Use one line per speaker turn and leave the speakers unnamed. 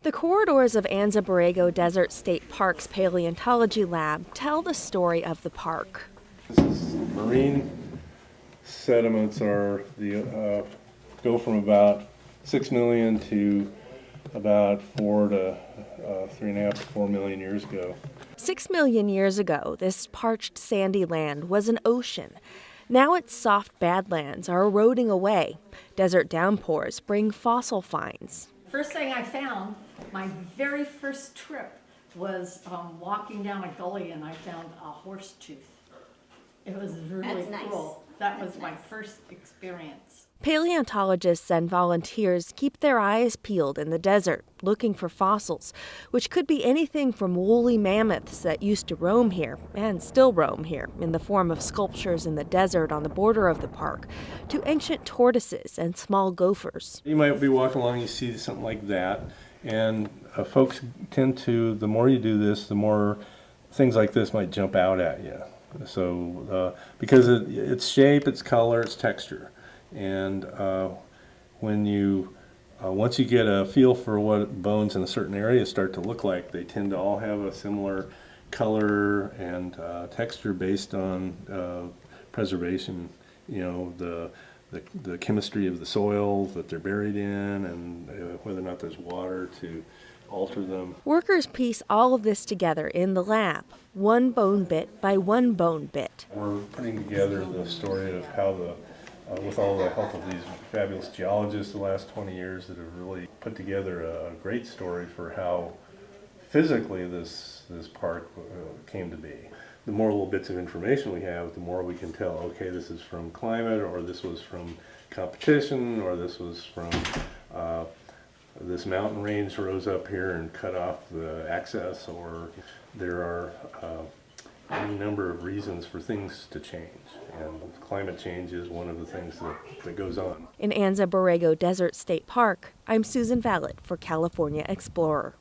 The corridors of Anza-Borrego Desert State Park's Paleontology Lab tell the story of the park.
Marine sediments go from about 6 million to about 3.5 to 4 million years ago.
6 million years ago, this parched sandy land was an ocean. Now its soft badlands are eroding away. Desert downpours bring fossil finds.
First thing I found, my very first trip, was walking down a gully and I found a horse tooth. It was really cool. That was my first experience.
Paleontologists and volunteers keep their eyes peeled in the desert, looking for fossils, which could be anything from woolly mammoths that used to roam here, and still roam here, in the form of sculptures in the desert on the border of the park, to ancient tortoises and small gophers.
You might be walking along, you see something like that, and folks tend to, the more you do this, the more things like this might jump out at you. So, because its shape, its color, its texture. And when you, once you get a feel for what bones in a certain area start to look like, they tend to all have a similar color and texture based on preservation. You know, the chemistry of the soil that they're buried in, and whether or not there's water to alter them.
Workers piece all of this together in the lab, one bone bit by one bone bit.
We're putting together the story of how with all the help of these fabulous geologists the last 20 years that have really put together a great story for how physically this park came to be. The more little bits of information we have, the more we can tell, okay, this is from climate, or this was from competition, or this was from this mountain range rose up here and cut off the access, or there are any number of reasons for things to change. And climate change is one of the things that goes on.
In Anza-Borrego Desert State Park, I'm Susan Vallet for California Explorer.